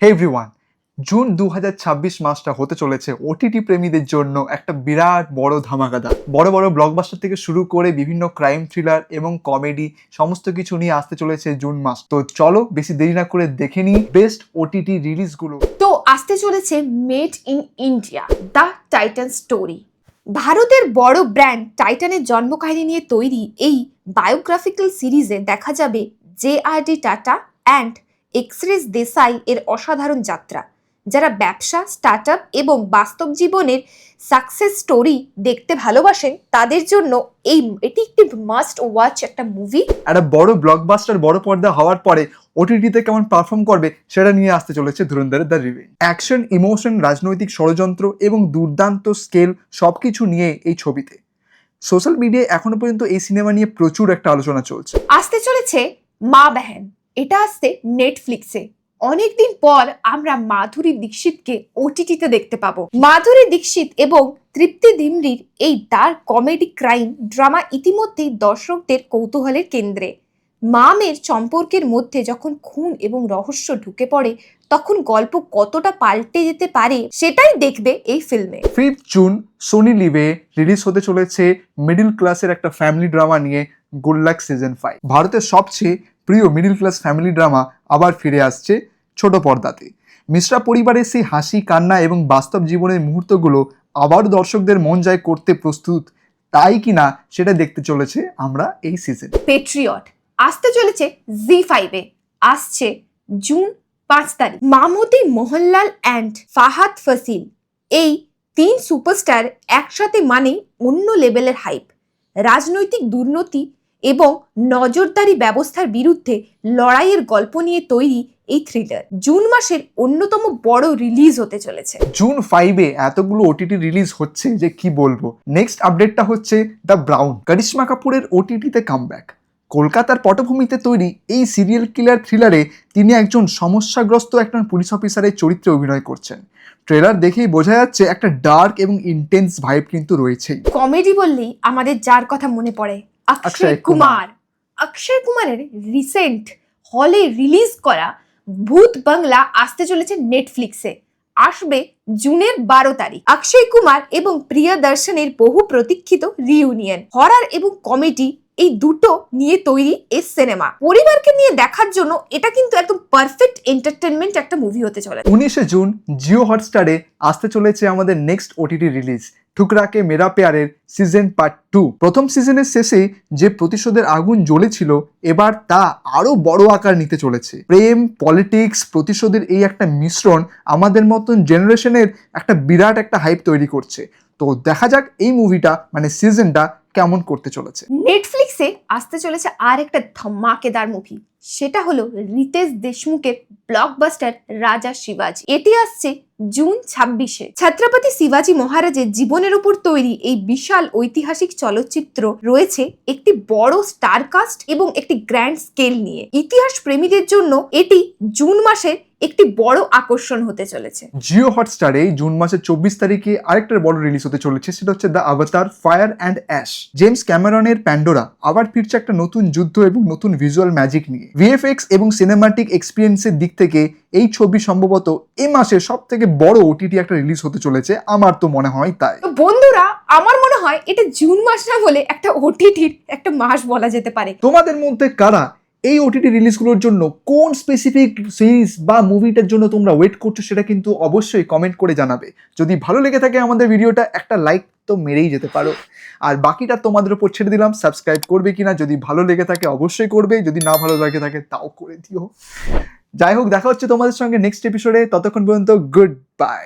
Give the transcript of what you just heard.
হে everyone, June 2026 মাসটা হতে চলেছে ওটিটি প্রেমীদের জন্য একটা বিরাট বড় ধামাকাদার। বড় বড় ব্লকবাস্টার থেকে শুরু করে বিভিন্ন ক্রাইম থ্রিলার এবং কমেডি সমস্ত কিছু নিয়ে আসতে চলেছে জুন মাস। তো চলো বেশি দেরি না করে দেখে নিই বেস্ট ওটিটি রিলিজগুলো। তো আসতে চলেছে made in India the Titan story. ভারতের বড় ব্র্যান্ড টাইটানের জন্মকাহিনী নিয়ে তৈরি এই বায়োগ্রাফিক্যাল সিরিজে দেখা যাবে JRD টাটা অ্যান্ড এক্সরেস দেসাই এর অসাধারণ যাত্রা। যারা ব্যবসা, স্টার্টআপ এবং বাস্তব জীবনের সাকসেস স্টোরি দেখতে ভালোবাসেন তাদের জন্য এটি একটি মাস্ট ওয়াচ একটা মুভি। একটা বড় ব্লকবাস্টার বড় পর্দা হওয়ার পরে ওটিটিতে কেমন পারফর্ম করবে সেটা নিয়ে আসতে চলেছে ধুরন্ধরের দ্য রিভেঞ্জ। অ্যাকশন, ইমোশন, রাজনৈতিক ষড়যন্ত্র এবং দুর্দান্ত স্কেল সবকিছু নিয়ে এই ছবিতে। সোশ্যাল মিডিয়ায় এখনো পর্যন্ত এই সিনেমা নিয়ে প্রচুর একটা আলোচনা চলছে। আসতে চলেছে মা বেহেন, এটা আসছে নেটফ্লিক্সে। অনেকদিন পর আমরা মাধুরী দীক্ষিতকে ওটিটিতে দেখতে পাবো। মাধুরী দীক্ষিত এবং তৃপ্তি ডিমরির এই ডার্ক কমেডি ক্রাইম ড্রামা ইতিমধ্যেই দর্শকদের কৌতূহলের কেন্দ্রে। মা মেয়ের সম্পর্কের মধ্যে যখন খুন এবং রহস্য ঢুকে পড়ে তখন গল্প কতটা পাল্টে যেতে পারে সেটাই দেখবে এই ফিল্মে। 5 জুন সোনি লিভে রিলিজ হতে চলেছে মিডল ক্লাসের একটা ফ্যামিলি ড্রামা নিয়ে গুড লাক সিজন 5। ভারতের সবচেয়ে প্রিয় মিডল ক্লাস ফ্যামিলি ড্রামা আবার ফিরে আসছে ছোট পর্দাতে। মিশ্রা পরিবারের সেই হাসি, কান্না এবং বাস্তব জীবনের মুহূর্তগুলো আবার দর্শকদের মন জয় করতে প্রস্তুত, তাই কিনা সেটা দেখতে চলেছে আমরা এই সিজন। পেট্রিয়ট আসতে চলেছে জি5-এ, আসছে জুন 5 তারিখ। মামুদি মোহনলাল অ্যান্ড ফাহাদ ফাসিল এই 3 সুপারস্টার একসাথে মানে অন্য লেভেলের হাইপ। রাজনৈতিক দুর্নীতি এবং নজরদারি ব্যবস্থার বিরুদ্ধে লড়াইয়ের গল্প নিয়ে তৈরি এই থ্রিলার জুন মাসের অন্যতম বড় রিলিজ হতে চলেছে। জুন 5-এ এতগুলো ওটিটি রিলিজ হচ্ছে যে কি বলবো। নেক্সট আপডেটটা হচ্ছে দ্য ব্রাউন, করিশ্মা কাপুরের ওটিটিতে কামব্যাক। কলকাতার পটভূমিতে তৈরি এই সিরিয়াল কিলার থ্রিলারে তিনি একজন সমস্যাগ্রস্ত একজন পুলিশ অফিসারের চরিত্রে অভিনয় করছেন। ট্রেলার দেখেই বোঝা যাচ্ছে একটা ডার্ক এবং ইন্টেন্স ভাইব কিন্তু রয়েছেই। কমেডি বললেই আমাদের যার কথা মনে পড়ে অক্ষয় কুমার। অক্ষয় কুমারের রিসেন্ট হলে রিলিজ করা ভূত বাংলা আসতে চলেছে নেটফ্লিক্সে, আসবে জুনের 12 তারিখ। অক্ষয় কুমার এবং প্রিয়া দর্শনের বহু প্রতীক্ষিত রিইউনিয়ন। হরর এবং কমেডি এই দুটো নিয়ে তৈরি এই সিনেমা। পরিবারকে নিয়ে দেখার জন্য এটা কিন্তু একদম পারফেক্ট এন্টারটেনমেন্ট একটা মুভি হতে চলেছে। 19 জুন জিও হটস্টারে আসতে চলেছে আমাদের নেক্সট ওটিটি রিলিজ ঠুকরাকে মেরা প্যারের সিজন পার্ট 2। প্রথম সিজনের শেষে যে প্রতিশোধের আগুন জ্বলেছিল এবার তা আরো বড় আকার নিতে চলেছে। প্রেম, পলিটিক্স, প্রতিশোধের এই একটা মিশ্রণ আমাদের মতন জেনারেশনের একটা বিরাট একটা হাইপ তৈরি করছে। তো দেখা যাক এই মুভিটা মানে সিজনটা কেমন করতে চলেছে। নেটফ্লিক্সে আসতে চলেছে আর একটা ধমাকেদার মুভি, সেটা হলো রিতেশ দেশমুখের ব্লকবাস্টার রাজা শিবাজি। এটি আসছে জুন 26-এ। ছত্রপতি শিবাজি মহারাজের জীবনের উপর তৈরি এই বিশাল ঐতিহাসিক চলচ্চিত্র রয়েছে একটি বড় স্টার কাস্ট এবং একটি গ্র্যান্ড স্কেল নিয়ে। ইতিহাস প্রেমীদের জন্য এটি জুন মাসের একটি বড় আকর্ষণ হতে চলেছে। জিও হটস্টারে জুন মাসের 24 তারিখে আরেকটা বড় রিলিজ হতে চলেছে, সেটা হচ্ছে the Avatar fire and ash. James ক্যামেরনের প্যান্ডোরা আবার ফিরছে একটা নতুন যুদ্ধ এবং নতুন ভিজুয়াল ম্যাজিক নিয়ে। VFX এবং সিনেমাটিক এক্সপিরিয়েন্সের দিক থেকে এই ছবি সম্ভবত এই মাসের সব থেকে বড় ওটিটি একটা রিলিজ হতে চলেছে, আমার তো মনে হয় তাই। তো বন্ধুরা, আমার মনে হয় এটা জুন মাস না বলে একটা ওটিটির একটা মাস বলা যেতে পারে। তোমাদের মধ্যে কারা এই ওটিটি রিলিজগুলোর জন্য কোন স্পেসিফিক সিরিজ বা মুভিটার জন্য তোমরা ওয়েট করছো সেটা কিন্তু অবশ্যই কমেন্ট করে জানাবে। যদি ভালো লেগে থাকে আমাদের ভিডিওটা একটা লাইক তো মেরেই যেতে পারো, আর বাকিটা তোমাদের উপর ছেড়ে দিলাম। সাবস্ক্রাইব করবে কিনা যদি ভালো লেগে থাকে অবশ্যই করবে, যদি না ভালো লেগে থাকে তাও করে দিও। যাই হোক, দেখা হচ্ছে তোমাদের সঙ্গে নেক্সট এপিসোডে। ততক্ষণ পর্যন্ত গুড বাই।